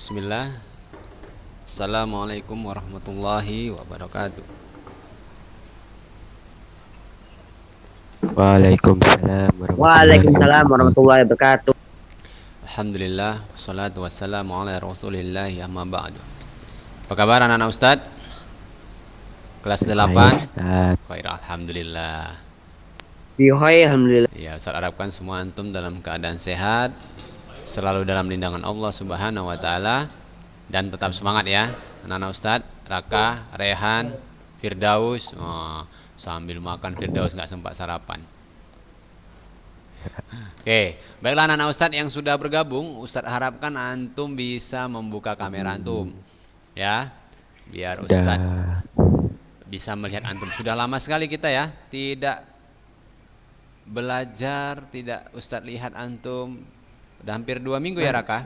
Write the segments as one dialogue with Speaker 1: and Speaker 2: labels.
Speaker 1: Bismillah. Assalamualaikum warahmatullahi wabarakatuh.
Speaker 2: Waalaikumsalam warahmatullahi
Speaker 3: Waalaikumsalam
Speaker 2: wabarakatuh.
Speaker 3: warahmatullahi wabarakatuh.
Speaker 1: Alhamdulillah, wassalatu wassalamu ala rasulillahi amma ba'du. Apa kabar anak-anak Ustad? Kelas
Speaker 2: Baik
Speaker 1: 8.
Speaker 2: Ustaz.
Speaker 1: Khair, Alhamdulillah.
Speaker 3: Bihoi, alhamdulillah.
Speaker 1: Ya, Ustaz harapkan semua antum dalam keadaan sehat, selalu dalam lindungan Allah Subhanahu wa taala, dan tetap semangat ya. Anak-anak Ustad, Raka, Rehan, Firdaus. Sambil makan Firdaus nggak sempat sarapan. Oke, baiklah anak-anak Ustadz yang sudah bergabung, Ustadz harapkan antum bisa membuka kamera antum, ya, biar Ustadz
Speaker 2: Dah.
Speaker 1: bisa melihat antum. Sudah lama sekali kita ya, tidak belajar, tidak Ustadz lihat antum. Udah hampir 2 minggu ya Raka,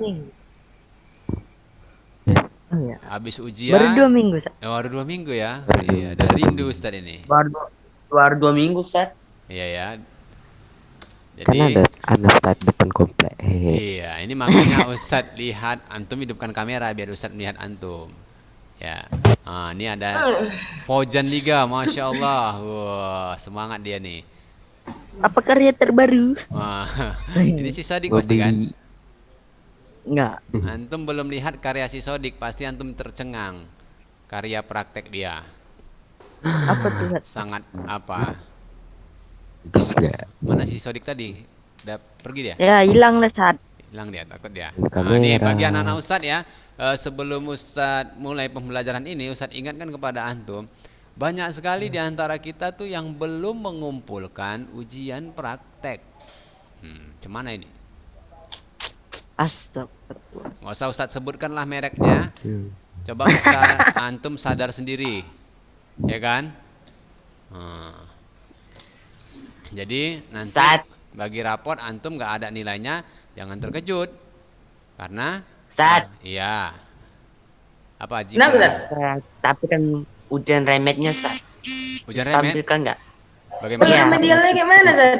Speaker 3: Oh, ya.
Speaker 1: habis
Speaker 3: Baru 2
Speaker 1: ujian.
Speaker 3: minggu, Ustaz.
Speaker 1: Baru 2 minggu ya, iya, udah rindu Ustadz ini.
Speaker 3: Baru 2 minggu, Ustaz.
Speaker 1: Iya ya,
Speaker 2: Kan
Speaker 1: jadi
Speaker 2: ada anak Ustaz depan komplek. Hehe.
Speaker 1: iya, ini makanya Ustadz lihat antum, hidupkan kamera biar Ustadz melihat antum. Ya, ini ada Fauzan Liga, masya Allah, wah semangat dia nih.
Speaker 3: Apa karya terbaru?
Speaker 1: Wah, ini si Sodik
Speaker 2: Mau
Speaker 1: pasti kan?
Speaker 2: beli.
Speaker 3: Enggak.
Speaker 1: Antum belum lihat karya si Sodik, pasti antum tercengang. Karya praktek dia,
Speaker 3: Apa tuh, Ustaz?
Speaker 1: sangat apa?
Speaker 2: Bagus gak?
Speaker 1: Mana si Sodik tadi? Udah pergi dia?
Speaker 3: Ya, hilang lah, Ustaz.
Speaker 1: Hilang dia, takut dia.
Speaker 2: Kamera.
Speaker 1: Ini bagi anak-anak Ustadz ya, sebelum Ustadz mulai pembelajaran ini, Ustadz ingatkan kepada antum, banyak sekali di antara kita tuh yang belum mengumpulkan ujian praktek. Cemana ini?
Speaker 3: Astagfirullah.
Speaker 1: Nggak usah Ustadz sebutkanlah mereknya.
Speaker 2: Hmm.
Speaker 1: Coba Ustadz antum sadar sendiri, ya kan? Jadi nanti
Speaker 3: Ustadz.
Speaker 1: bagi raport antum nggak ada nilainya, jangan terkejut, karena
Speaker 3: Ustaz.
Speaker 1: iya. Apa
Speaker 4: Kenapa,
Speaker 1: jika
Speaker 4: Ustaz?
Speaker 3: Tapi kan ujian remednya, Ustaz.
Speaker 1: ujian remed?
Speaker 3: Tampilkan enggak?
Speaker 4: Oh,
Speaker 1: Bagaimana?
Speaker 3: Iya.
Speaker 4: remedialnya gimana, Zat?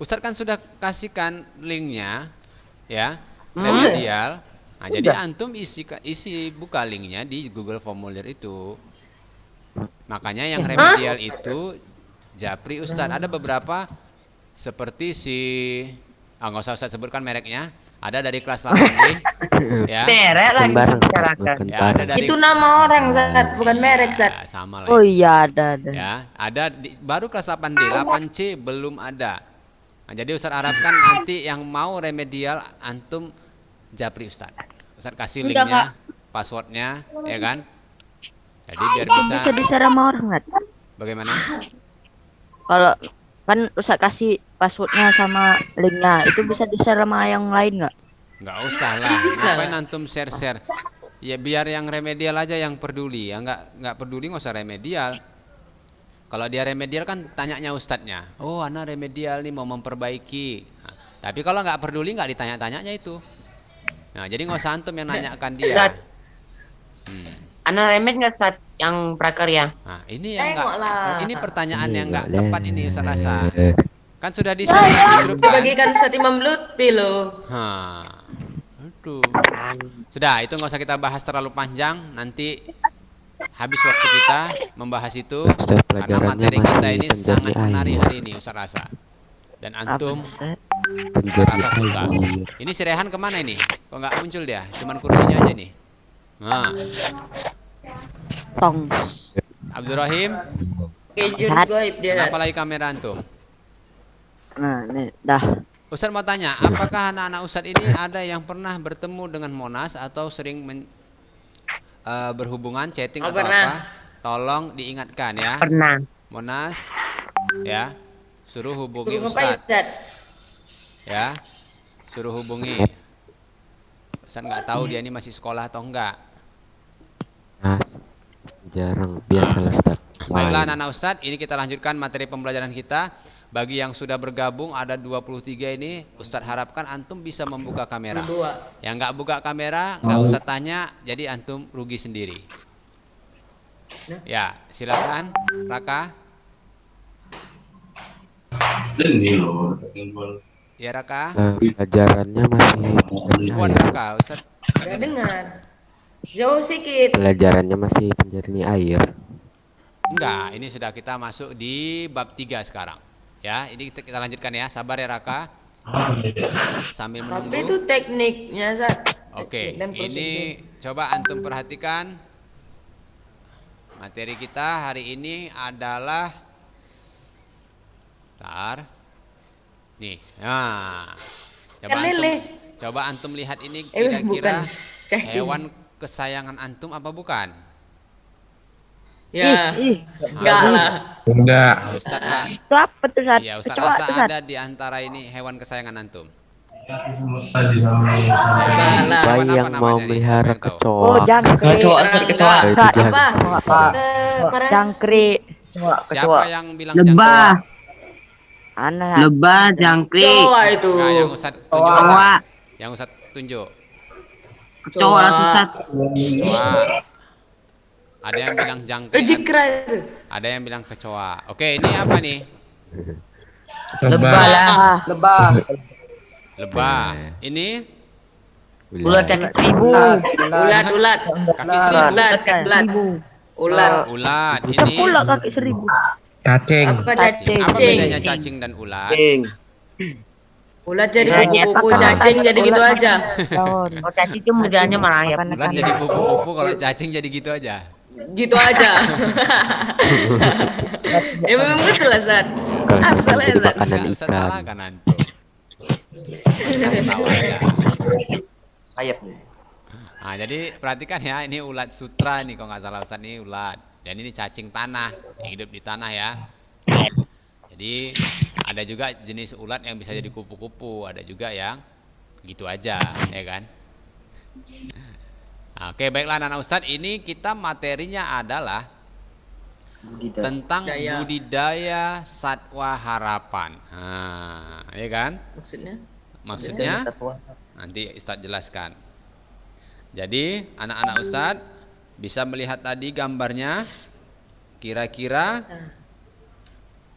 Speaker 1: Ustadz kan sudah kasihkan linknya, ya, remedial. Nah, jadi antum isi buka linknya di Google Formulir itu. Makanya yang remedial itu Japri Ustadz. Ada beberapa seperti si, nggak usah Ustadz sebutkan mereknya. Ada dari kelas 8B, ya.
Speaker 3: Merek
Speaker 2: Makan
Speaker 3: lagi
Speaker 2: bareng.
Speaker 3: bicarakan.
Speaker 2: Makan
Speaker 1: Ya, ada
Speaker 2: bareng.
Speaker 1: dari
Speaker 4: Itu nama orang, Zat, bukan merek, Zat.
Speaker 1: Ya, sama lah.
Speaker 3: Oh iya, ada.
Speaker 1: Ya, ada baru kelas 8D, 8C belum ada. Nah, jadi Ustadz harapkan nanti yang mau remedial antum Japri Ustadz. Ustadz kasih linknya, passwordnya, ya kan? Jadi biar
Speaker 3: Bisa
Speaker 1: bisa.
Speaker 3: di-share sama orang, nggak?
Speaker 1: Bagaimana?
Speaker 3: Kalau kan Ustaz kasih passwordnya sama linknya, itu bisa di-share sama yang lain nggak?
Speaker 1: Nggak usah lah.
Speaker 4: Bisa.
Speaker 1: Ngapain antum share-share? Ya biar yang remedial aja yang peduli. Ya nggak peduli nggak usah remedial. Kalau dia remedial kan tanyanya ustadznya. Oh, anak remedial nih mau memperbaiki. Nah, tapi kalau nggak peduli nggak ditanya-tanyanya itu. Nah, jadi nggak usah antum yang nanyakan dia.
Speaker 5: Ustaz.
Speaker 1: Hmm.
Speaker 5: Remed nggak saat yang prakarya?
Speaker 1: Nah, ini yang nggak.
Speaker 4: Tengoklah.
Speaker 1: Ini pertanyaan yang nggak
Speaker 2: Boleh.
Speaker 1: tepat ini Ustaz rasa. Kan sudah di-share di grup kan?
Speaker 4: Dibagikan Ustaz Imam Lutfi loh.
Speaker 1: Aduh. Sudah, itu nggak usah kita bahas terlalu panjang. Nanti habis waktu kita membahas itu,
Speaker 2: Ustaz,
Speaker 1: karena
Speaker 2: pelajarannya
Speaker 1: materi kita
Speaker 2: masih
Speaker 1: ini
Speaker 2: penjernih
Speaker 1: sangat menarik
Speaker 2: air.
Speaker 1: hari ini Ustaz rasa. Dan antum
Speaker 3: Ustaz?
Speaker 2: Penjernih
Speaker 1: rasa suka.
Speaker 2: air.
Speaker 1: Ini si Rehan kemana ini? Kok nggak muncul dia? Cuman kursinya aja nih. Nah,
Speaker 3: Tong.
Speaker 1: Abdurrahim,
Speaker 4: Kejun
Speaker 3: Zat.
Speaker 4: goib dia.
Speaker 1: kenapa lagi kamera antum?
Speaker 3: Nah, nih, dah.
Speaker 1: Ustaz mau tanya, apakah anak-anak Ustaz ini ada yang pernah bertemu dengan Monas atau sering berhubungan, chatting
Speaker 4: Oh,
Speaker 1: atau
Speaker 4: pernah.
Speaker 1: apa? Tolong diingatkan ya.
Speaker 3: Pernah.
Speaker 1: Monas, ya, suruh hubungi
Speaker 4: Tunggu apa,
Speaker 1: Ustaz,
Speaker 4: Zat?
Speaker 1: ya, suruh hubungi. Ustaz nggak tahu dia ini masih sekolah atau enggak.
Speaker 2: Nah, jarang. Biasalah Ustaz.
Speaker 1: Baiklah
Speaker 2: Main.
Speaker 1: anak-anak Ustaz, ini kita lanjutkan materi pembelajaran kita. Bagi yang sudah bergabung ada 23 ini, Ustaz harapkan antum bisa membuka kamera.
Speaker 4: Dua.
Speaker 1: Yang nggak buka kamera nggak usah tanya, jadi antum rugi sendiri. Ya, silakan Raka. Ya Raka.
Speaker 2: Pelajarannya masih
Speaker 1: Buat
Speaker 2: ya.
Speaker 1: Raka, Ustaz
Speaker 4: Nggak dengar. Jauh sedikit.
Speaker 2: Pelajarannya masih penjernih air.
Speaker 1: Enggak, ini sudah kita masuk di bab 3 sekarang. Ya, ini kita lanjutkan ya. Sabar ya Raka. Sambil
Speaker 4: Tapi
Speaker 1: menunggu.
Speaker 4: itu tekniknya, Zat.
Speaker 1: Oke,
Speaker 4: Teknik dan prosedur.
Speaker 1: ini coba antum perhatikan. Materi kita hari ini adalah nih. Nah,
Speaker 4: Kan lele.
Speaker 1: coba antum lihat ini
Speaker 4: bukan.
Speaker 1: kira-kira
Speaker 4: Cacing.
Speaker 1: hewan kesayangan antum apa bukan?
Speaker 4: Ya. Enggak lah.
Speaker 6: Enggak.
Speaker 1: Ustaz,
Speaker 3: Itu apa tuh Sat?
Speaker 1: ya Ustaz
Speaker 3: Kecoa
Speaker 1: rasa
Speaker 3: tuh Sat.
Speaker 1: ada di antara ini hewan kesayangan antum.
Speaker 4: Enggak lah.
Speaker 2: Siapa
Speaker 1: Hewan apa
Speaker 2: yang mau
Speaker 1: namanya nih?
Speaker 2: melihara
Speaker 1: Siapa yang tahu?
Speaker 2: kecoa?
Speaker 3: Oh, jangkrik.
Speaker 6: Kecoa,
Speaker 4: Enggak.
Speaker 6: kecoa.
Speaker 3: Sat,
Speaker 4: Apa?
Speaker 3: Kecoa. Jangkrik.
Speaker 1: Siapa yang bilang
Speaker 7: Lebah,
Speaker 3: Aneh. Sat.
Speaker 7: lebah, jangkrik,
Speaker 4: Kecoa itu.
Speaker 1: Enggak, yang Ustaz tunjuk.
Speaker 7: kecoa,
Speaker 1: Yang Ustaz tunjuk.
Speaker 7: kecoa lah tuh, Sat.
Speaker 1: Kecoa. Ada yang bilang jangkrik,
Speaker 4: Jikra itu.
Speaker 1: ada yang bilang kecoa. Oke, ini apa nih?
Speaker 7: Lebah lah,
Speaker 3: Ah,
Speaker 1: Lebah. Ini
Speaker 7: ular kaki seribu,
Speaker 4: Ulat.
Speaker 1: kaki seribu.
Speaker 4: Ulat. Ulat.
Speaker 1: Ulat.
Speaker 3: bisa
Speaker 1: Ini
Speaker 3: pula kaki 1000.
Speaker 6: Cacing.
Speaker 4: Apa
Speaker 1: cacing. Apa
Speaker 4: cacing?
Speaker 1: bedanya cacing dan ulat?
Speaker 4: Ulat jadi
Speaker 7: Bedanya
Speaker 4: kupu-kupu,
Speaker 3: apa?
Speaker 4: cacing jadi gitu aja.
Speaker 3: Daun.
Speaker 7: oh cacing itu modelnya merayap.
Speaker 1: Ulat jadi kupu-kupu, kalau cacing jadi gitu aja.
Speaker 4: Gitu aja. Ya memang betul lah, Zat.
Speaker 2: Kalau
Speaker 4: Aku
Speaker 2: cacing
Speaker 4: salah ya,
Speaker 2: jadi
Speaker 4: Zat.
Speaker 2: makanan
Speaker 1: Nggak usah
Speaker 2: ikan.
Speaker 1: salah kan antum. Tahu aja.
Speaker 7: Ayap.
Speaker 1: Nah, jadi perhatikan ya, ini ulat sutra nih kalau nggak salah Ustaz, ini ulat. Dan ini cacing tanah yang hidup di tanah ya. Jadi ada juga jenis ulat yang bisa jadi kupu-kupu, ada juga yang gitu aja, ya kan? Nah, oke, baiklah anak Ustadz, ini kita materinya adalah tentang
Speaker 4: Budidaya.
Speaker 1: budidaya satwa harapan. Nah, ya kan?
Speaker 4: Maksudnya?
Speaker 1: Maksudnya nanti Ustadz jelaskan. Jadi anak-anak Ustadz bisa melihat tadi gambarnya, kira-kira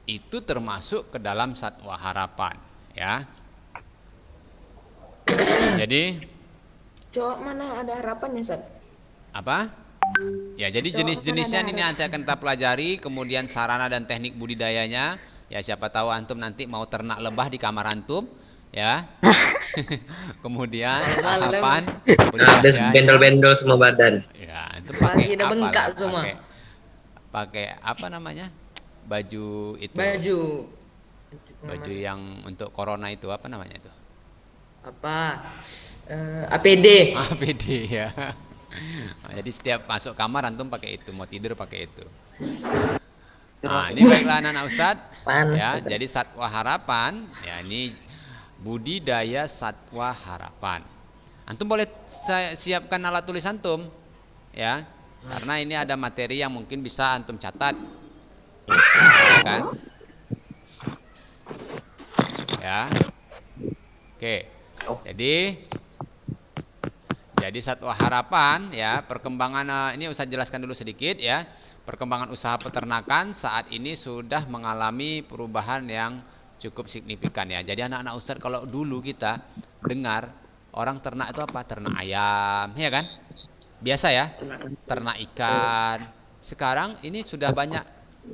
Speaker 1: itu termasuk ke dalam satwa harapan, ya. Jadi
Speaker 4: Cowok mana ada harapannya, Zat?
Speaker 1: apa? Ya, jadi jenis-jenisnya ini nanti akan kita pelajari, kemudian sarana dan teknik budidayanya. Ya, siapa tahu antum nanti mau ternak lebah di kamar antum, ya. Kemudian tahapan budidayanya.
Speaker 6: bendol-bendol semua badan.
Speaker 1: Ya, itu
Speaker 4: Lagi
Speaker 1: pakai
Speaker 4: udah
Speaker 1: apa
Speaker 4: bengkak
Speaker 1: lah?
Speaker 4: semua.
Speaker 1: Pakai apa namanya? Baju itu. Baju yang untuk corona itu apa namanya itu?
Speaker 4: Apa? APD.
Speaker 1: APD ya. Nah, jadi setiap masuk kamar antum pakai itu, mau tidur pakai itu. Nah, ini baiklah anak-anak Ustadz.
Speaker 4: Panas,
Speaker 1: Ya,
Speaker 4: Ustadz.
Speaker 1: jadi satwa harapan, ya ini budidaya satwa harapan. Antum boleh saya siapkan alat tulis antum, ya, karena ini ada materi yang mungkin bisa antum catat, ya kan? Ya, oke. Jadi satwa harapan, ya, perkembangan ini Ustaz jelaskan dulu sedikit ya. Perkembangan usaha peternakan saat ini sudah mengalami perubahan yang cukup signifikan ya. Jadi anak-anak Ustaz, kalau dulu kita dengar orang ternak itu apa? Ternak ayam, ya kan? Biasa ya, ternak ikan. Sekarang ini sudah banyak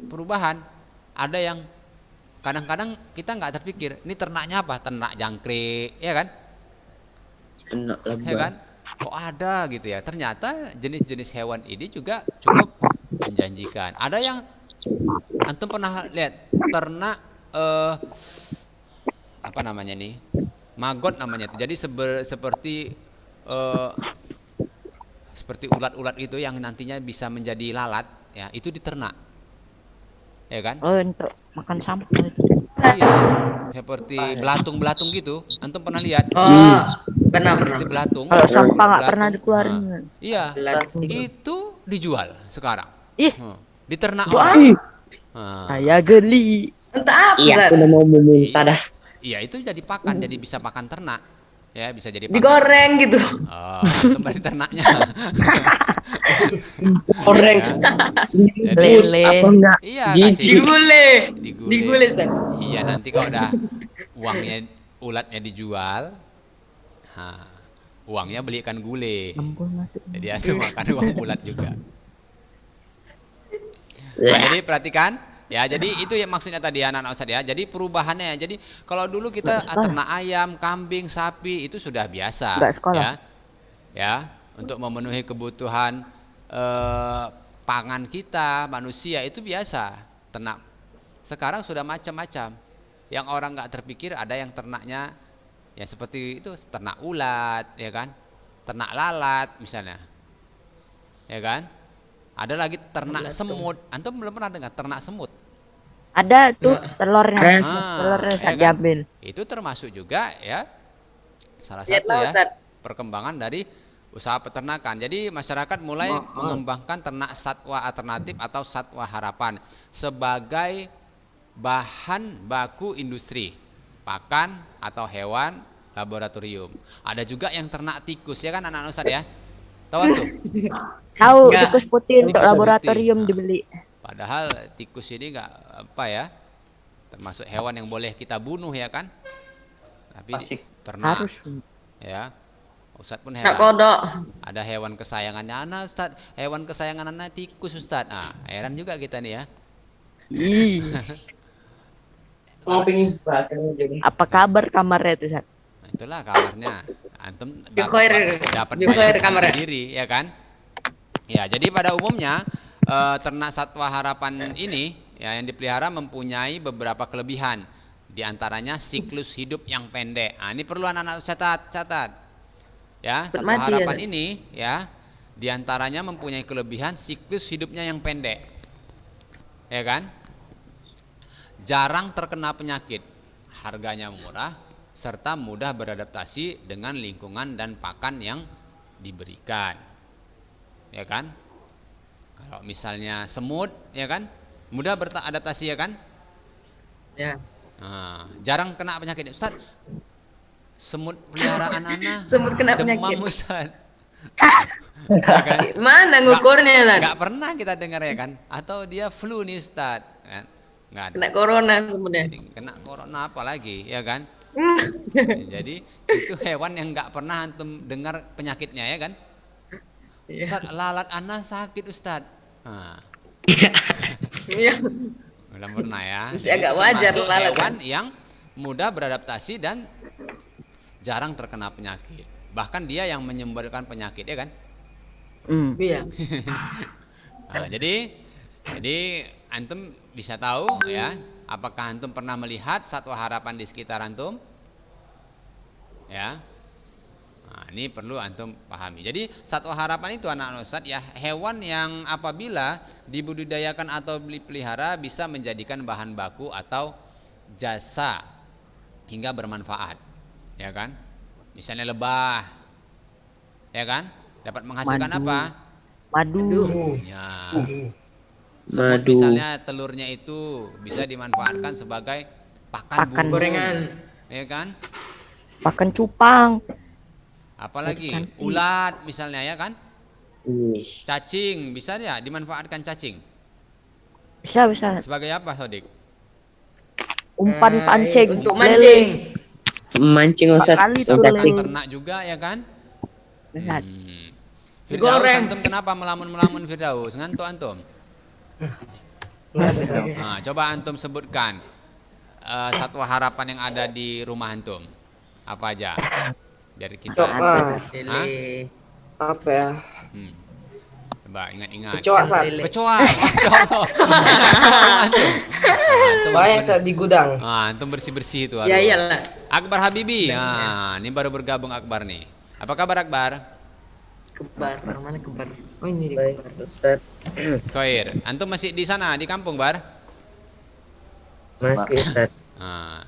Speaker 1: perubahan. Ada yang kadang-kadang kita nggak terpikir, ini ternaknya apa? Ternak jangkrik, ya kan? Ya kan? Kok ada gitu ya? Ternyata jenis-jenis hewan ini juga cukup menjanjikan. Ada yang antum pernah lihat ternak apa namanya nih? Magot namanya itu. Jadi seperti ulat-ulat itu yang nantinya bisa menjadi lalat, ya, itu diternak. Ya kan?
Speaker 3: Oh, untuk makan sampah itu.
Speaker 1: Iya. Seperti belatung-belatung gitu. Antum pernah lihat?
Speaker 4: Oh, pernah.
Speaker 1: Seperti belatung.
Speaker 3: Kalau sampah nggak
Speaker 1: Belatung.
Speaker 3: pernah dikeluarin.
Speaker 1: Nah, iya. Itu dijual sekarang.
Speaker 3: Ih,
Speaker 1: Diternak
Speaker 4: Wah.
Speaker 1: orang. Nah,
Speaker 3: saya geli.
Speaker 4: Entah apa,
Speaker 7: Iya,
Speaker 4: Zat.
Speaker 7: aku udah mau meminta dah.
Speaker 1: iya, itu jadi pakan, jadi bisa pakan ternak. Ya, bisa jadi pakan.
Speaker 4: Digoreng gitu.
Speaker 1: Oh, itu berarti ternaknya.
Speaker 7: Goreng.
Speaker 1: Ya.
Speaker 3: Lele.
Speaker 7: Apa enggak?
Speaker 1: Iya,
Speaker 7: Gizi.
Speaker 1: kasih.
Speaker 4: Digule, Zat.
Speaker 1: Iya, nanti kalau udah uangnya ulatnya dijual, nah, Uangnya beli ikan gule.
Speaker 3: Ampun masuk.
Speaker 1: Jadi antum makan uang bulat juga. Nah, jadi perhatikan ya, jadi itu yang maksudnya tadi anak-anak Ustadz ya. Jadi perubahannya, jadi kalau dulu kita
Speaker 3: Nggak sekolah.
Speaker 1: ternak ayam, kambing, sapi itu sudah biasa
Speaker 3: Nggak sekolah.
Speaker 1: ya. Ya, untuk memenuhi kebutuhan pangan kita manusia itu biasa ternak. Sekarang sudah macam-macam. Yang orang nggak terpikir ada yang ternaknya ya seperti itu, ternak ulat ya kan, ternak lalat misalnya, ya kan. Ada lagi ternak semut. Antum belum pernah dengar ternak semut?
Speaker 3: Ada tuh telurnya.
Speaker 7: Keren.
Speaker 3: Telurnya
Speaker 1: ya
Speaker 3: saat
Speaker 1: kan?
Speaker 3: diambil.
Speaker 1: Itu termasuk juga ya salah satu
Speaker 4: Lihatlah,
Speaker 1: ya
Speaker 4: Ustaz.
Speaker 1: perkembangan dari usaha peternakan. Jadi masyarakat mulai mengembangkan ternak satwa alternatif atau satwa harapan sebagai bahan baku industri pakan atau hewan laboratorium. Ada juga yang ternak tikus ya kan anak-anak Ustadz ya. Tahu tuh?
Speaker 3: Tahu
Speaker 4: Nggak.
Speaker 3: tikus putih untuk
Speaker 1: Tikus
Speaker 3: laboratorium
Speaker 1: putih.
Speaker 3: dibeli.
Speaker 1: Padahal tikus ini nggak apa ya, termasuk hewan yang boleh kita bunuh ya kan. Tapi
Speaker 7: Asik.
Speaker 1: ternak
Speaker 3: Harus.
Speaker 1: ya. Ustadz pun
Speaker 4: Nak
Speaker 1: heran.
Speaker 4: kodok.
Speaker 1: Ada hewan kesayangannya anak Ustadz, hewan kesayangan anak tikus Ustadz. Ah, heran juga kita nih ya.
Speaker 3: Apa kabar kamarnya itu, Sat?
Speaker 1: Nah, itulah kamarnya. Antum
Speaker 4: Bikhoir.
Speaker 1: dapat
Speaker 4: Bikhoir
Speaker 1: bayangkan
Speaker 4: kamarnya.
Speaker 1: sendiri ya kan. Ya, jadi pada umumnya ternak satwa harapan ini ya yang dipelihara mempunyai beberapa kelebihan. Di antaranya siklus hidup yang pendek. Nah, ini perlu anak-anak catat. Ya,
Speaker 4: Cepat
Speaker 1: satwa
Speaker 4: mati
Speaker 1: harapan
Speaker 4: ya.
Speaker 1: ini ya di antaranya mempunyai kelebihan siklus hidupnya yang pendek. Ya kan? Jarang terkena penyakit, harganya murah, serta mudah beradaptasi dengan lingkungan dan pakan yang diberikan. Ya kan? Kalau misalnya semut, ya kan? Mudah beradaptasi ya kan?
Speaker 4: Ya.
Speaker 1: Nah, jarang kena penyakit. Ustaz, semut peliharaan anak
Speaker 4: Semut kena
Speaker 1: demam
Speaker 4: penyakit.
Speaker 1: Ustaz. Ya kan?
Speaker 4: Mana ngukurnya, Ustaz?
Speaker 1: Nggak pernah kita dengar ya kan? Atau dia flu nih Ustaz, kan? Nggak ada.
Speaker 4: Kena corona sebenarnya.
Speaker 1: Jadi kena corona apa lagi, ya kan? Jadi itu hewan yang nggak pernah antum dengar penyakitnya ya kan?
Speaker 4: Iya.
Speaker 1: Ustaz, lalat anak sakit Ustaz. Nah,
Speaker 4: Iya.
Speaker 1: belum pernah ya.
Speaker 4: Masih
Speaker 1: Jadi
Speaker 4: agak
Speaker 1: itu
Speaker 4: wajar
Speaker 1: termasuk
Speaker 4: lalat,
Speaker 1: hewan yang mudah beradaptasi dan jarang terkena penyakit. Bahkan dia yang menyembarkan penyakit ya kan?
Speaker 4: Iya.
Speaker 1: Nah, jadi antum bisa tahu ya, apakah antum pernah melihat satwa harapan di sekitar antum? Ya. Nah, ini perlu antum pahami. Jadi satwa harapan itu anak Ustadz ya hewan yang apabila dibudidayakan atau dipelihara bisa menjadikan bahan baku atau jasa hingga bermanfaat. Ya kan? Misalnya lebah. Ya kan? Dapat menghasilkan
Speaker 3: Madu.
Speaker 1: apa?
Speaker 3: Madu.
Speaker 1: Ya. Semut
Speaker 7: Madu.
Speaker 1: misalnya telurnya itu bisa dimanfaatkan sebagai pakan
Speaker 3: Pakan.
Speaker 1: burung.
Speaker 4: Gorengan.
Speaker 1: Ya kan?
Speaker 3: Pakan cupang.
Speaker 1: Apalagi
Speaker 3: Cantik.
Speaker 1: ulat misalnya ya kan?
Speaker 7: Ih,
Speaker 1: Cacing bisa ya dimanfaatkan cacing.
Speaker 3: Bisa, bisa.
Speaker 1: Sebagai apa, Sodik?
Speaker 3: Umpan pancing.
Speaker 4: Untuk
Speaker 3: lele.
Speaker 4: mancing.
Speaker 7: mancing Ustaz.
Speaker 3: Kali
Speaker 1: Bisa
Speaker 3: tuh
Speaker 1: pakan
Speaker 3: lele.
Speaker 1: ternak juga ya kan?
Speaker 3: Benar.
Speaker 1: Firdaus,
Speaker 4: Goreng.
Speaker 1: antum kenapa melamun-melamun Firdaus? Ngantuk antum? Nah, coba antum sebutkan satwa harapan yang ada di rumah antum. Apa aja? Biar kita.
Speaker 4: Lele.
Speaker 8: Apa ya?
Speaker 1: Hmm. Coba ingat-ingat.
Speaker 8: Kecoa saat.
Speaker 4: Lele.
Speaker 1: Kecoa, Masya Allah. Kecoa antum. Nah, antum
Speaker 8: Banyak
Speaker 1: harus
Speaker 8: saat di gudang.
Speaker 1: antum bersih-bersih itu.
Speaker 4: Ya
Speaker 1: aduh.
Speaker 4: iyalah.
Speaker 1: Akbar Habibi. Nah, ini baru bergabung Akbar nih. Apa kabar Akbar?
Speaker 4: Kebar. Mana kebar? Oh ini dia
Speaker 6: Baik,
Speaker 4: kebar.
Speaker 6: Ustaz.
Speaker 1: Koir. Antum masih di sana di kampung, Bar?
Speaker 6: Masih Ustaz.
Speaker 1: Nah,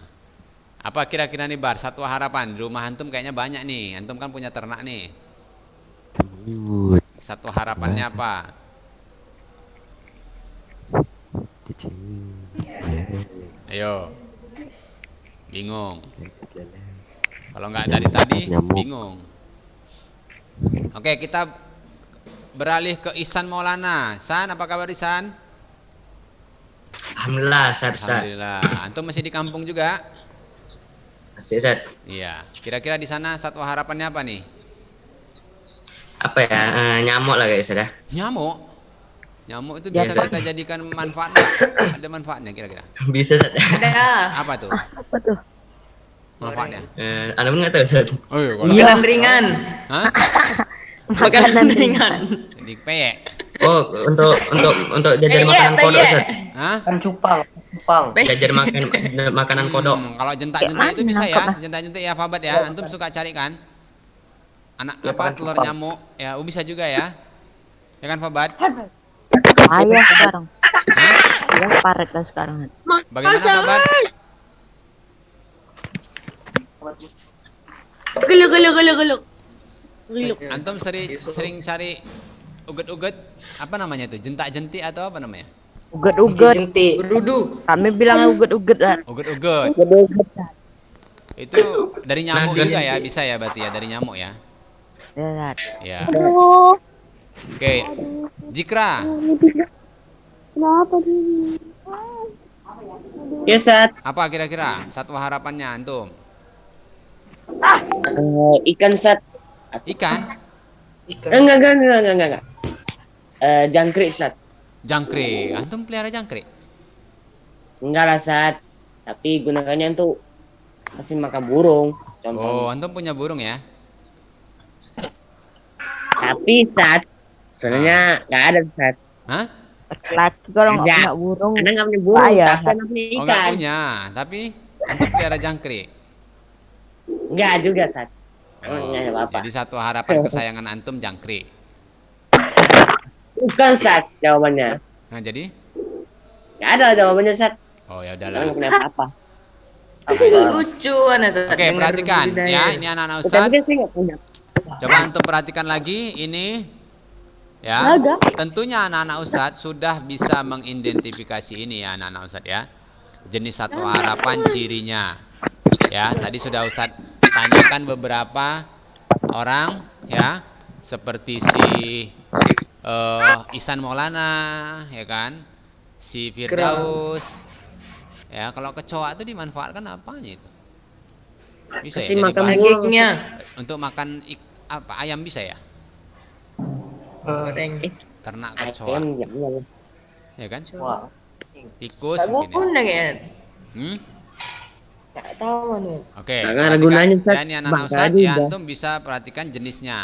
Speaker 1: apa kira-kira nih Bar, satwa harapan di rumah antum kayaknya banyak nih. Antum kan punya ternak nih.
Speaker 2: Semut,
Speaker 1: Satwa harapannya apa?
Speaker 2: cacing,
Speaker 1: Ayo. Bingung. Kalau nggak dari tadi,
Speaker 2: Nyamuk.
Speaker 1: bingung. Oke, kita beralih ke Ihsan Maulana. San, apa kabar Ihsan?
Speaker 6: Alhamdulillah, Ustaz.
Speaker 1: Alhamdulillah. Antum masih di kampung juga?
Speaker 6: Masih Ustaz.
Speaker 1: Iya. Kira-kira di sana satwa harapannya apa nih?
Speaker 6: apa ya? Nyamuk lah guys ya.
Speaker 1: Nyamuk. Nyamuk itu
Speaker 3: Ya,
Speaker 1: bisa
Speaker 3: Pak.
Speaker 1: kita jadikan manfaatnya. Ada manfaatnya kira-kira.
Speaker 6: Bisa Ustaz.
Speaker 4: Ada.
Speaker 1: Apa tuh
Speaker 3: Apa tuh?
Speaker 1: manfaatnya?
Speaker 6: Anda pun nggak tahu Ustaz.
Speaker 1: Oh iya, kalau
Speaker 4: Makanan ringan.
Speaker 1: Hah?
Speaker 4: Makanan ringan.
Speaker 1: Dipeyek.
Speaker 6: Oh, untuk jajar makanan kodok Ustaz.
Speaker 1: Hah?
Speaker 5: Kan cupang.
Speaker 6: Jajar makanan kodok.
Speaker 1: Kalau jentak-jentik itu bisa ya, jentak-jentik ya Fabat ya. Antum suka cari kan? Anak apa telur nyamuk ya, bisa juga ya. Ya kan Fabat?
Speaker 3: Ayah sekarang.
Speaker 1: Hah?
Speaker 3: Ayah paret lah sekarang.
Speaker 1: Bagaimana Fabat?
Speaker 8: Geluk.
Speaker 1: Antum sering cari uget-uget apa namanya itu? Jentak-jentik atau apa namanya?
Speaker 3: Uget-uget.
Speaker 4: Jentik. Berudu.
Speaker 3: Kami bilangnya uget-uget lah.
Speaker 1: Uget-uget. Itu dari nyamuk juga ya, bisa ya berarti ya dari nyamuk ya.
Speaker 3: Ya,
Speaker 1: Ya. Oke. Jikra,
Speaker 7: Ya Ustaz.
Speaker 1: apa kira-kira satwa harapannya antum?
Speaker 7: Ikan Ustaz.
Speaker 1: Ikan,
Speaker 7: Enggak. Jangkrik Ustaz.
Speaker 1: jangkrik. Antum pelihara jangkrik?
Speaker 7: Enggak lah Ustaz. Tapi gunakannya untuk kasih makan burung.
Speaker 1: Oh,
Speaker 7: Contoh.
Speaker 1: antum punya burung ya?
Speaker 7: Tapi Ustaz, sebenarnya nggak ada Ustaz.
Speaker 1: Hah?
Speaker 3: laki kalau nggak
Speaker 7: Ada.
Speaker 3: punya burung.
Speaker 7: Anda nggak punya burung,
Speaker 3: Bahaya,
Speaker 7: tapi
Speaker 3: Ustaz.
Speaker 7: Anda punya
Speaker 1: Oh, nggak
Speaker 7: ikan.
Speaker 1: punya, tapi antum pelihara jangkrik.
Speaker 7: Enggak juga Ustaz.
Speaker 1: Oh,
Speaker 7: Nggak ada apa-apa.
Speaker 1: jadi satwa harapan kesayangan antum jangkrik.
Speaker 7: Bukan Ustaz jawabannya.
Speaker 1: Nah, jadi?
Speaker 7: Nggak ada jawabannya Ustaz.
Speaker 1: Oh, ya
Speaker 7: Anda
Speaker 1: udahlah.
Speaker 7: nggak punya apa-apa.
Speaker 4: Lucu anak saya.
Speaker 1: Oke,
Speaker 4: dengar
Speaker 1: perhatikan
Speaker 4: budidaya.
Speaker 1: ya, ini anak-anak
Speaker 7: Tapi
Speaker 1: Ustaz.
Speaker 7: kan saya nggak punya.
Speaker 1: Coba antum perhatikan lagi ini ya. Tentunya anak-anak Ustadz sudah bisa mengidentifikasi ini ya anak-anak Ustadz ya. Jenis satwa harapan cirinya. Ya, tadi sudah Ustadz tanyakan beberapa orang ya, seperti si Ihsan Maulana ya kan, si Firdaus. Ya, kalau kecoa itu dimanfaatkan apanya itu? Bisa
Speaker 7: Kasih
Speaker 1: jadi
Speaker 7: makan
Speaker 1: bahan
Speaker 4: Dagingnya.
Speaker 1: untuk makan apa ayam bisa ya?
Speaker 4: Goreng.
Speaker 1: Ternak kecoa,
Speaker 7: Ayam jangan.
Speaker 1: ya kan?
Speaker 5: Wah.
Speaker 1: Tikus
Speaker 4: Tak
Speaker 1: mungkin ya.
Speaker 4: guna kan?
Speaker 1: Hmm?
Speaker 4: Tak tahu nih.
Speaker 1: Oke,
Speaker 7: Nggak ada
Speaker 1: perhatikan
Speaker 7: gunanya, Ustaz.
Speaker 1: ya, ini anak
Speaker 7: Bangsa
Speaker 1: Ustaz
Speaker 7: juga.
Speaker 1: ya, antum bisa perhatikan jenisnya,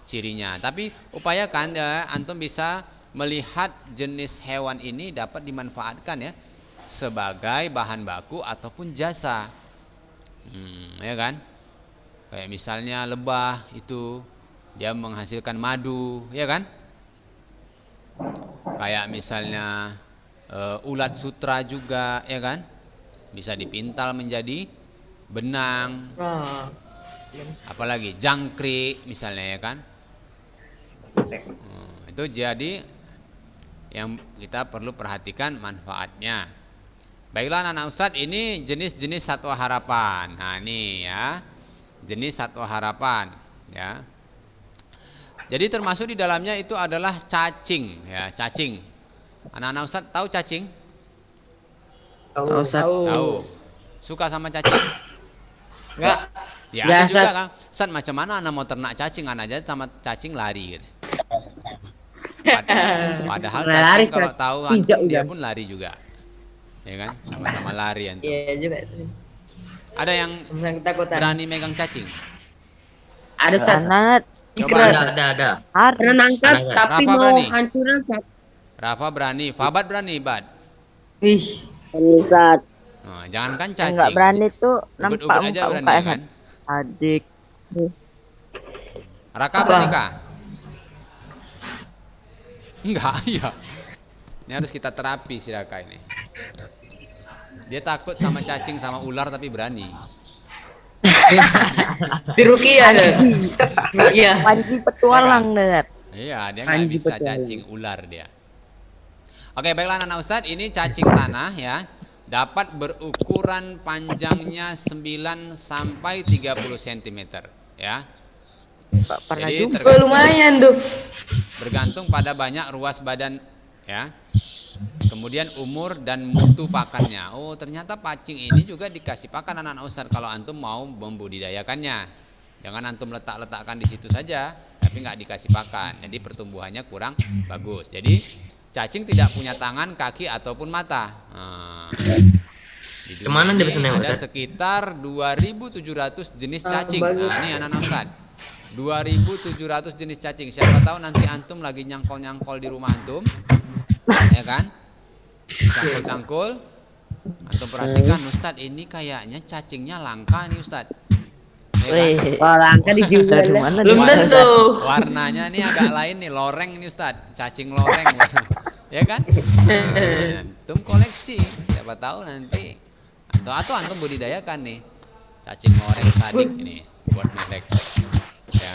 Speaker 1: cirinya. Tapi upayakan ya, antum bisa melihat jenis hewan ini dapat dimanfaatkan ya sebagai bahan baku ataupun jasa. Ya kan? Kayak misalnya lebah itu dia menghasilkan madu, ya kan? Kayak misalnya ulat sutra juga, ya kan? Bisa dipintal menjadi benang,
Speaker 4: Nah,
Speaker 1: apalagi jangkrik misalnya ya kan. Itu jadi yang kita perlu perhatikan manfaatnya. Baiklah anak-anak Ustadz, ini jenis-jenis satwa harapan. Nah ini ya, jenis satwa harapan ya. Jadi termasuk di dalamnya itu adalah cacing ya, cacing. Anak-anak Ustadz tahu cacing?
Speaker 4: tahu.
Speaker 1: Tahu. Suka sama cacing?
Speaker 4: Enggak.
Speaker 1: Ya,
Speaker 7: Ya,
Speaker 1: ada juga
Speaker 7: Ustaz.
Speaker 1: kan. Ustadz, macam mana anak mau ternak cacing, anak aja sama cacing lari gitu. Padahal
Speaker 7: Nah, lari,
Speaker 1: cacing kalau
Speaker 7: Ustaz.
Speaker 1: tahu
Speaker 7: Tidak,
Speaker 1: antum dia
Speaker 7: udah.
Speaker 1: pun lari juga. Ya kan? Sama-sama lari antum.
Speaker 4: Iya juga.
Speaker 1: Ada yang
Speaker 4: Sama ketakutan.
Speaker 1: berani megang cacing?
Speaker 7: Ada Ustaz.
Speaker 3: Karena
Speaker 1: Coba
Speaker 6: Ada.
Speaker 7: Pernah nangkap
Speaker 6: Ada nggak?
Speaker 7: tapi
Speaker 1: Rafa
Speaker 7: mau
Speaker 1: berani?
Speaker 7: hancurin Ustaz.
Speaker 1: Rafa berani, Fabat berani, Bad.
Speaker 4: Wih.
Speaker 7: Ustaz.
Speaker 1: Nah, jangankan
Speaker 3: yang nggak
Speaker 1: cacing.
Speaker 3: berani tuh nampak
Speaker 1: Ugut-ugut aja
Speaker 3: muka
Speaker 1: berani ya kan?
Speaker 3: adik.
Speaker 1: Raka berani kah? Enggak, iya. Ini harus kita terapi si Raka ini. Dia takut sama cacing sama ular tapi berani.
Speaker 4: Di Rukia ada. Rukia.
Speaker 3: Panji petualang deh.
Speaker 1: Iya, dia nggak
Speaker 7: Panji
Speaker 1: bisa
Speaker 7: petualang.
Speaker 1: cacing ular dia. Oke, baiklah anak Ustadz, ini cacing tanah ya. Dapat berukuran panjangnya 9 sampai 30 cm ya.
Speaker 3: Pernah
Speaker 1: Jadi
Speaker 3: juga.
Speaker 4: Oh, lumayan tuh.
Speaker 1: bergantung pada banyak ruas badan ya. Kemudian umur dan mutu pakannya. Oh, ternyata pacing ini juga dikasih pakan anak-anak Ustadz kalau antum mau membudidayakannya. Jangan antum letak-letakkan di situ saja, ya tapi nggak dikasih pakan. Jadi pertumbuhannya kurang bagus. Jadi cacing tidak punya tangan, kaki ataupun mata. Di dunia
Speaker 6: Kemana dia
Speaker 1: ini
Speaker 6: bisa nengok,
Speaker 1: ada
Speaker 6: Ustaz?
Speaker 1: sekitar 2.700 jenis cacing.
Speaker 4: bagus.
Speaker 1: Nah, ini anak-anak Ustaz. 2.700 jenis cacing. Siapa tahu nanti antum lagi nyangkol-nyangkol di rumah antum, ya kan? Cangkul-cangkul. Antum perhatikan, Ustadz, ini kayaknya cacingnya langka nih, Ustadz. Ya kan?
Speaker 3: Wih,
Speaker 7: Wah, langka dijual.
Speaker 3: dari mana
Speaker 4: Belum
Speaker 3: nih?
Speaker 4: tentu.
Speaker 1: Warnanya nih agak lain nih, loreng nih Ustadz, cacing loreng. Ya kan? Nah, antum koleksi, siapa tahu nanti atau antum budidayakan nih cacing loreng sadik ini buat merek. Ya.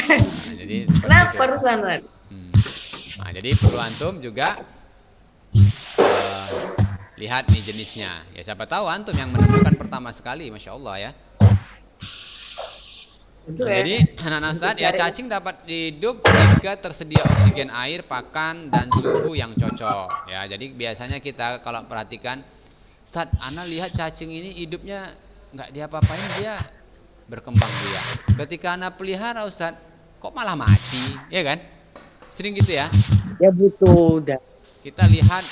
Speaker 1: Nah, jadi seperti
Speaker 4: Kenapa
Speaker 1: itu.
Speaker 4: Rusanan?
Speaker 1: Nah, jadi perlu antum juga lihat nih jenisnya. Ya siapa tahu antum yang menemukan pertama sekali, masya Allah ya. Nah, jadi anak-anak Ustadz, ya cacing dapat hidup jika tersedia oksigen air, pakan, dan suhu yang cocok. Ya, jadi biasanya kita kalau perhatikan, Ustadz, Ana lihat cacing ini hidupnya nggak diapa-apain, dia berkembang biak. Ketika Ana pelihara Ustadz, kok malah mati, ya kan? Sering gitu ya.
Speaker 7: Ya butuh udah.
Speaker 1: Kita lihat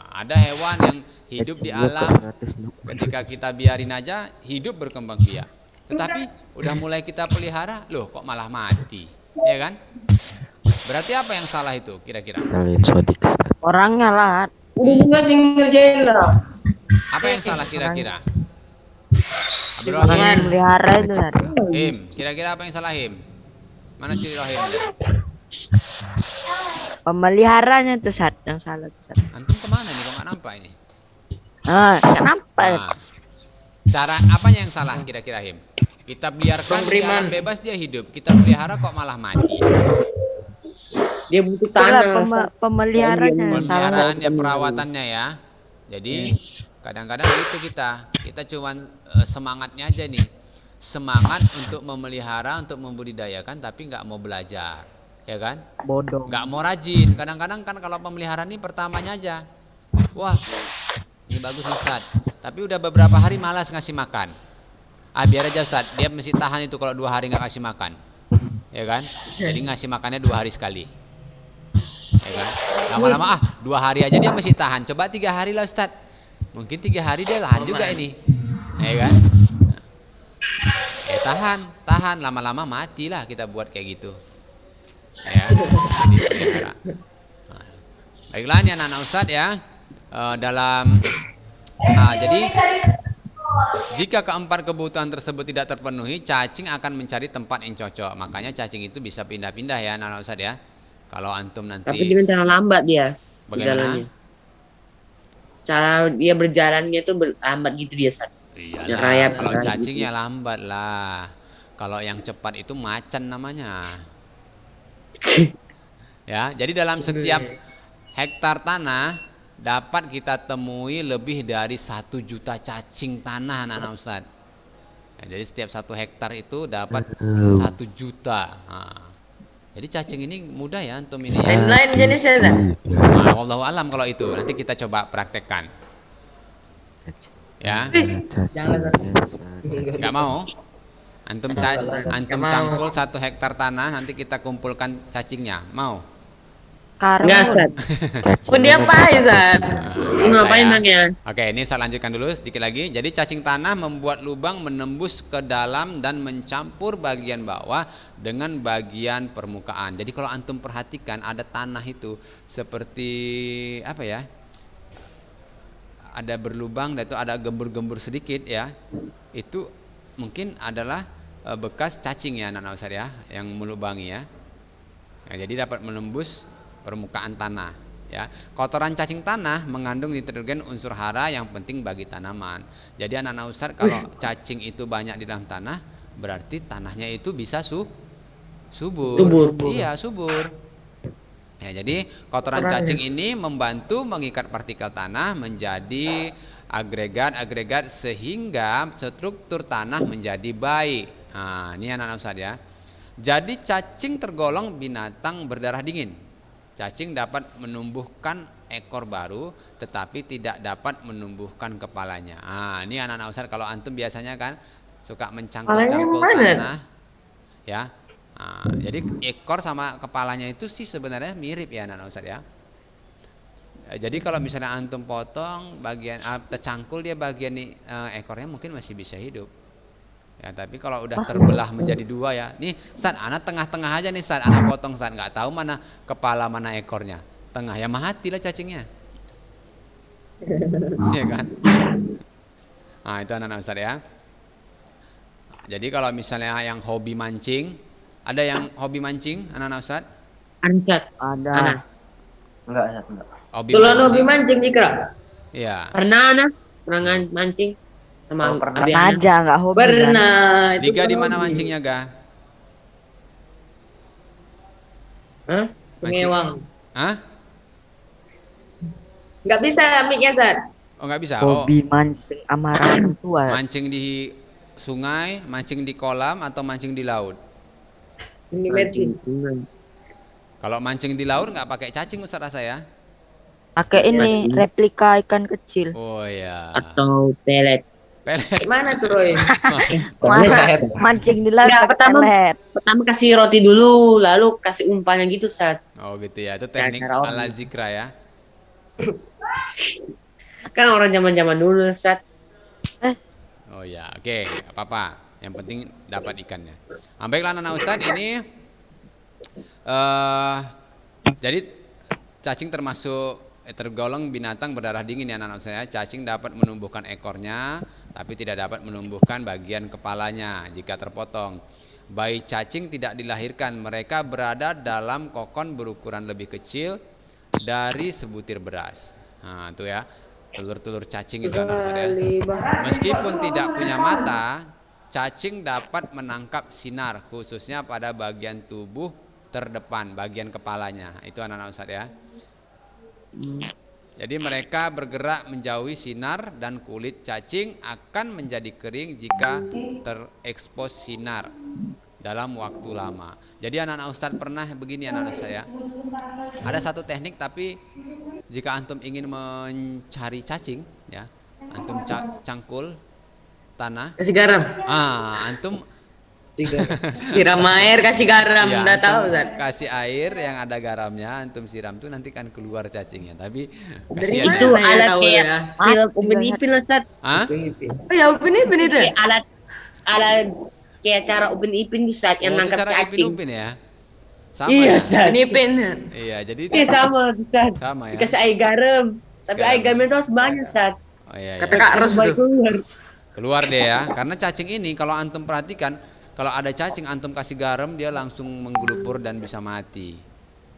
Speaker 1: ada hewan yang hidup di alam, ketika kita biarin aja hidup berkembang biak. Tetapi udah mulai kita pelihara, loh kok malah mati, ya kan? Berarti apa yang salah itu kira-kira?
Speaker 2: Kalian sodik Ustaz.
Speaker 3: Orangnya lah.
Speaker 1: Apa yang salah kira-kira? Abdul
Speaker 3: Orang yang
Speaker 1: Rahim,
Speaker 3: melihara itu Sat.
Speaker 1: Him, kira-kira apa yang salah Him? Mana si Rahim?
Speaker 3: Pemeliharanya tuh Sat yang salah tuh, Sat.
Speaker 1: Antum kemana nih? Kok nggak nampak ini?
Speaker 3: Kenapa?
Speaker 1: Nah, cara apanya yang salah kira-kira Him? Kita biarkan di alam bebas dia hidup, kita pelihara kok malah mati.
Speaker 7: Dia butuh
Speaker 3: Itulah
Speaker 7: tanah.
Speaker 3: pemeliharanya yang salah.
Speaker 1: Pemeliharaan ya, perawatannya ya. Jadi kadang-kadang itu kita cuman semangatnya aja nih, semangat untuk memelihara, untuk membudidayakan, tapi nggak mau belajar, ya kan?
Speaker 3: Bodoh.
Speaker 1: Nggak mau rajin. Kadang-kadang kan kalau pemeliharaan ini pertamanya aja, wah ini bagus Ustaz, tapi udah beberapa hari malas ngasih makan. Biar aja Ustaz, dia mesti tahan itu kalau 2 hari nggak kasih makan, ya kan? Jadi ngasih makannya 2 hari sekali, ya kan? Lama-lama 2 hari aja dia mesti tahan. Coba 3 hari lah Ustaz, mungkin 3 hari dia tahan juga ini, ya kan? Tahan, lama-lama matilah kita buat kayak gitu, ya. Dipelihara. Nah, baiklah ini anak-anak Ustadz ya, jadi jika keempat kebutuhan tersebut tidak terpenuhi, cacing akan mencari tempat yang cocok. Makanya cacing itu bisa pindah-pindah ya anak-anak Ustadz ya. Kalau antum nanti
Speaker 7: Tapi dengan cara lambat dia.
Speaker 1: bagaimana?
Speaker 7: Jalannya. Cara dia berjalannya tuh lambat gitu dia Sat.
Speaker 1: Iyalah,
Speaker 7: Nyerayap
Speaker 1: kalau
Speaker 7: kan,
Speaker 1: cacing
Speaker 7: gitu.
Speaker 1: ya lambat lah. Kalau yang cepat itu macan namanya. Ya, jadi dalam setiap hektar tanah dapat kita temui lebih dari 1 juta cacing tanah anak-anak Ustadz. Ya, jadi setiap 1 hektar itu dapat 1 juta. Nah, jadi cacing ini mudah ya antum ini. Ya.
Speaker 4: Lain jenisnya Zat.
Speaker 1: Nah, wallahu alam kalau itu nanti kita coba praktekkan. Ya, nggak mau? Antum cangkul 1 hektar tanah, nanti kita kumpulkan cacingnya. Mau?
Speaker 7: Enggak
Speaker 3: Karena
Speaker 7: Sat.
Speaker 4: Pun dia apa ya Zat?
Speaker 7: Ngapain
Speaker 1: Saya-
Speaker 7: Bang ya?
Speaker 1: Oke, ini saya lanjutkan dulu sedikit lagi. Jadi cacing tanah membuat lubang menembus ke dalam dan mencampur bagian bawah dengan bagian permukaan. Jadi kalau antum perhatikan ada tanah itu seperti apa ya? Ada berlubang dan itu ada gembur-gembur sedikit ya. Itu mungkin adalah bekas cacing ya anak-anak Ustaz ya, yang melubangi ya. Nah, jadi dapat menembus permukaan tanah ya. Kotoran cacing tanah mengandung nitrogen unsur hara yang penting bagi tanaman. Jadi anak-anak Ustaz, kalau cacing itu banyak di dalam tanah, berarti tanahnya itu bisa subur. Iya, subur. Ya, jadi kotoran cacing ini membantu mengikat partikel tanah menjadi agregat-agregat sehingga struktur tanah menjadi baik. Nah, ini anak-anak Ustaz ya. Jadi cacing tergolong binatang berdarah dingin. Cacing dapat menumbuhkan ekor baru tetapi tidak dapat menumbuhkan kepalanya. Ini anak-anak Ustaz, kalau antum biasanya kan suka mencangkul-cangkul tanah. Ya. Nah, jadi ekor sama kepalanya itu sih sebenarnya mirip ya anak Ustadz ya. Jadi kalau misalnya antum potong bagian tercangkul dia bagian ekornya mungkin masih bisa hidup. Ya, tapi kalau udah terbelah menjadi dua ya. Nih, Ustadz, anak tengah-tengah aja nih Ustadz, anak potong Ustadz, nggak tahu mana kepala mana ekornya. Tengah ya mati lah cacingnya. Iya kan? Nah, itu anak-anak Ustadz ya. Jadi kalau misalnya yang hobi mancing, ada yang hobi mancing anak-anak Ustadz?
Speaker 5: Anjat.
Speaker 3: Ada.
Speaker 5: Ana.
Speaker 7: Enggak.
Speaker 1: Hobi
Speaker 4: Tulan hobi
Speaker 1: mancing.
Speaker 4: mancing Cikra.
Speaker 1: Iya.
Speaker 5: Pernah Ana? Pernah mancing sama
Speaker 7: pernah.
Speaker 5: Abi
Speaker 3: Pernah
Speaker 5: Ana.
Speaker 3: aja nggak hobi kan.
Speaker 4: Pernah. itu
Speaker 1: Liga di
Speaker 4: kan
Speaker 1: mana
Speaker 4: hobi.
Speaker 1: mancingnya, Ga?
Speaker 5: Hah?
Speaker 1: Mancing.
Speaker 4: Ngewang.
Speaker 1: Hah?
Speaker 4: Nggak bisa mic-nya, Zat.
Speaker 1: Oh, nggak bisa. Oh,
Speaker 3: Hobi mancing sama orang tua.
Speaker 1: mancing di sungai, mancing di kolam atau mancing di laut?
Speaker 4: Ini Mercy.
Speaker 1: Kalau mancing di laut nggak pakai cacing Ustadz rasa ya?
Speaker 3: Pakai ini replika ikan kecil.
Speaker 1: Oh ya.
Speaker 5: Atau pelet.
Speaker 1: Pelet.
Speaker 4: Mana tuh Roy?
Speaker 3: Mana mancing di laut
Speaker 5: Ya,
Speaker 3: pakai
Speaker 5: pertama-
Speaker 3: pelet.
Speaker 5: Pertama kasih roti dulu, lalu kasih umpannya gitu saat.
Speaker 1: Oh gitu ya. Itu teknik
Speaker 5: Cara orang.
Speaker 1: ala zikra ya.
Speaker 5: Kan orang zaman-zaman dulu saat.
Speaker 1: Oh ya, oke, nggak apa-apa. Yang penting dapat ikannya. Baiklah anak Ustadz ini jadi cacing tergolong binatang berdarah dingin ya anak saya. Cacing dapat menumbuhkan ekornya, tapi tidak dapat menumbuhkan bagian kepalanya jika terpotong. Bayi cacing tidak dilahirkan, mereka berada dalam kokon berukuran lebih kecil dari sebutir beras. Nah, itu ya, telur-telur cacing itu anak saya. Meskipun tidak punya mata, cacing dapat menangkap sinar khususnya pada bagian tubuh terdepan, bagian kepalanya. Itu anak-anak Ustadz ya. Jadi mereka bergerak menjauhi sinar dan kulit cacing akan menjadi kering jika terekspos sinar dalam waktu lama. Jadi anak-anak Ustadz pernah begini anak-anak saya. Ada satu teknik tapi jika antum ingin mencari cacing ya, antum cangkul tanah.
Speaker 4: Kasih garam.
Speaker 1: Antum
Speaker 4: Siram air, kasih garam.
Speaker 1: ya,
Speaker 4: Udah tahu,
Speaker 1: antum
Speaker 4: Zat.
Speaker 1: kasih air yang ada garamnya, antum siram tuh nanti kan keluar cacingnya. Tapi
Speaker 4: Dari
Speaker 1: kasihan
Speaker 4: mana
Speaker 5: Itu
Speaker 1: ya.
Speaker 4: ya
Speaker 5: alat
Speaker 4: tahu
Speaker 5: kayak
Speaker 4: ya?
Speaker 5: film Upin Ipin loh saat.
Speaker 1: Hah?
Speaker 4: Oh ya, ini itu.
Speaker 5: Alat kayak cara Upin Ipin tuh saat yang
Speaker 1: Oh, itu
Speaker 5: nangkap
Speaker 1: cara
Speaker 5: cacing.
Speaker 1: upin-upin ya. Sama
Speaker 5: Iya
Speaker 1: ya?
Speaker 5: saat.
Speaker 4: Ini pin.
Speaker 1: Iya, jadi
Speaker 5: Iya sama saat.
Speaker 1: sama ya.
Speaker 5: Dikasih air garam. Tapi
Speaker 1: Garam.
Speaker 5: air garam itu harus banyak saat.
Speaker 1: Oh iya,
Speaker 4: Kata
Speaker 1: iya.
Speaker 4: Kak Ros
Speaker 5: Baik
Speaker 4: tuh.
Speaker 5: keluar.
Speaker 1: Keluar deh ya. Karena cacing ini kalau antum perhatikan, kalau ada cacing antum kasih garam dia langsung menggelupur dan bisa mati.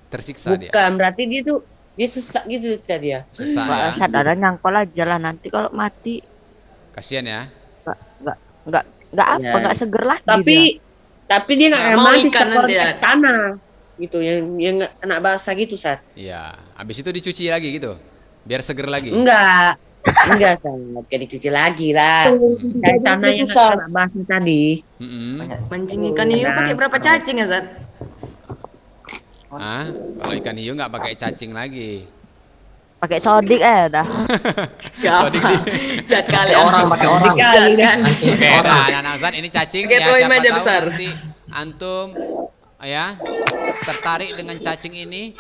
Speaker 1: Tersiksa dia.
Speaker 5: Bukan, berarti dia sesak gitu saat dia.
Speaker 1: Sesak
Speaker 3: Pak
Speaker 1: ya.
Speaker 3: Ustadz ada nyangkol aja lah nanti kalau mati
Speaker 1: Kasihan ya.
Speaker 3: nggak apa
Speaker 5: Ya.
Speaker 3: nggak seger lagi dia.
Speaker 5: Tapi dia nggak
Speaker 4: Nggak
Speaker 5: akan
Speaker 4: mau
Speaker 5: mati
Speaker 4: ikan nanti ya.
Speaker 5: terkonek tanah gitu yang nggak kena basah gitu saat.
Speaker 1: Iya. Habis itu dicuci lagi gitu. Biar seger lagi.
Speaker 5: Enggak saat kayak dicuci lagi lah. Dari tanah yang nggak kena basah tadi.
Speaker 1: Mm-mm.
Speaker 4: Mancing ikan hiu pakai berapa cacing ya, Zat?
Speaker 1: Kalau ikan hiu nggak pakai cacing lagi.
Speaker 3: pakai sodik dah.
Speaker 1: Sodik di.
Speaker 4: Zat kali
Speaker 6: pakai orang.
Speaker 4: Zat kan.
Speaker 1: Oke, nah, anak Zat ini cacing
Speaker 4: Pakai
Speaker 1: ya,
Speaker 4: poin
Speaker 1: siapa
Speaker 4: aja
Speaker 1: tahu
Speaker 4: besar.
Speaker 1: nanti antum ya tertarik dengan cacing ini.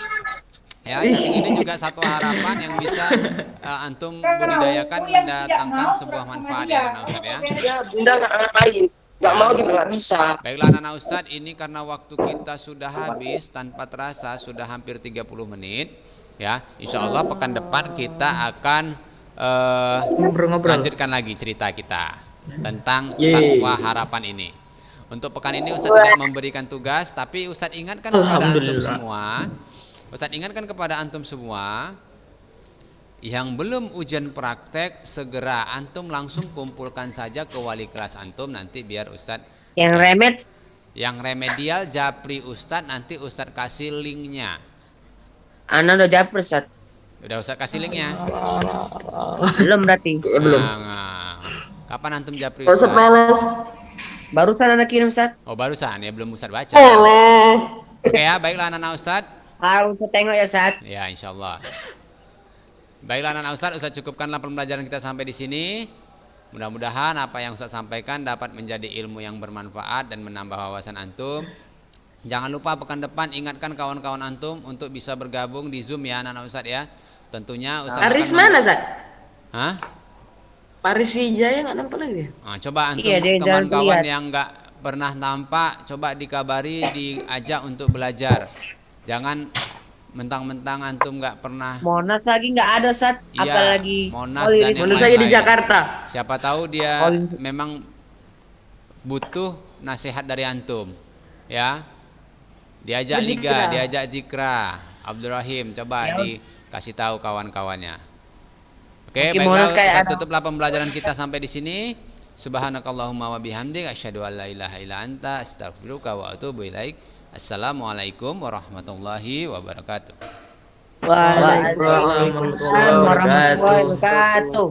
Speaker 1: Ya, cacing ini juga satu harapan yang bisa antum budidayakan mendatangkan sebuah manfaat ya anak Ustadz ya.
Speaker 8: Bunda nggak ngapain, nggak mau juga nggak bisa.
Speaker 1: Baiklah anak Ustadz, ini karena waktu kita sudah habis tanpa terasa sudah hampir 30 menit ya. Insya Allah pekan depan kita akan
Speaker 4: Ngobrol-ngobrol.
Speaker 1: lanjutkan lagi cerita kita tentang
Speaker 4: Yeay.
Speaker 1: satwa harapan ini. Untuk pekan ini Ustadz tidak memberikan tugas, tapi Ustadz ingatkan kepada antum semua. Ustadz ingatkan kepada antum semua yang belum ujian praktek, segera antum langsung kumpulkan saja ke wali kelas antum nanti biar Ustadz
Speaker 5: Yang remet
Speaker 1: yang remedial japri Ustadz, nanti Ustadz kasih linknya.
Speaker 5: Ana udah japri saat.
Speaker 1: Udah Ustadz kasih linknya.
Speaker 5: Belum berarti.
Speaker 1: Nah, kapan antum japri
Speaker 8: Ustadz
Speaker 1: Ustadz?
Speaker 8: males.
Speaker 5: Barusan Ana kirim saat.
Speaker 1: Oh barusan ya, belum Ustadz baca.
Speaker 8: Males.
Speaker 1: Oke ya, baiklah anak Ustadz.
Speaker 5: Harus tengok ya saat.
Speaker 1: Ya, insya Allah. Baiklah anak Ustadz, Ustadz cukupkanlah pembelajaran kita sampai di sini. Mudah-mudahan apa yang Ustadz sampaikan dapat menjadi ilmu yang bermanfaat dan menambah wawasan antum. Jangan lupa pekan depan ingatkan kawan-kawan antum untuk bisa bergabung di Zoom ya anak-anak Ustadz ya. Tentunya Ustadz
Speaker 4: Paris
Speaker 1: akan
Speaker 4: mana, Zat?
Speaker 1: Hah?
Speaker 4: Paris Wijaya nggak nampak lagi.
Speaker 1: Nah, coba antum
Speaker 5: Iya, dia jarang
Speaker 1: kawan-kawan
Speaker 5: lihat.
Speaker 1: yang nggak pernah nampak, coba dikabari, diajak untuk belajar. Jangan mentang-mentang antum nggak pernah.
Speaker 5: Monas lagi nggak ada Sat,
Speaker 1: Iya,
Speaker 5: apalagi
Speaker 1: Monas
Speaker 5: Olimpik.
Speaker 1: dan yang
Speaker 4: Menurut saya di
Speaker 1: lain-lain.
Speaker 4: Jakarta.
Speaker 1: Siapa tahu dia
Speaker 5: Olimpik.
Speaker 1: memang butuh nasihat dari antum, ya. Diajak
Speaker 4: Berzikra.
Speaker 1: Liga, diajak Zikra, Abdurrahim, coba dikasih tahu kawan-kawannya. Oke,
Speaker 5: Mungkin Monas
Speaker 1: baiklah,
Speaker 5: kayak
Speaker 1: kita
Speaker 5: ada-
Speaker 1: tutuplah pembelajaran kita sampai di sini. Subhanakallahumma wa bihamdik asyhadu an la ilaha illa anta astaghfiruka wa atubu ilaik. Assalamualaikum warahmatullahi wabarakatuh.
Speaker 5: Waalaikumsalam warahmatullahi wabarakatuh.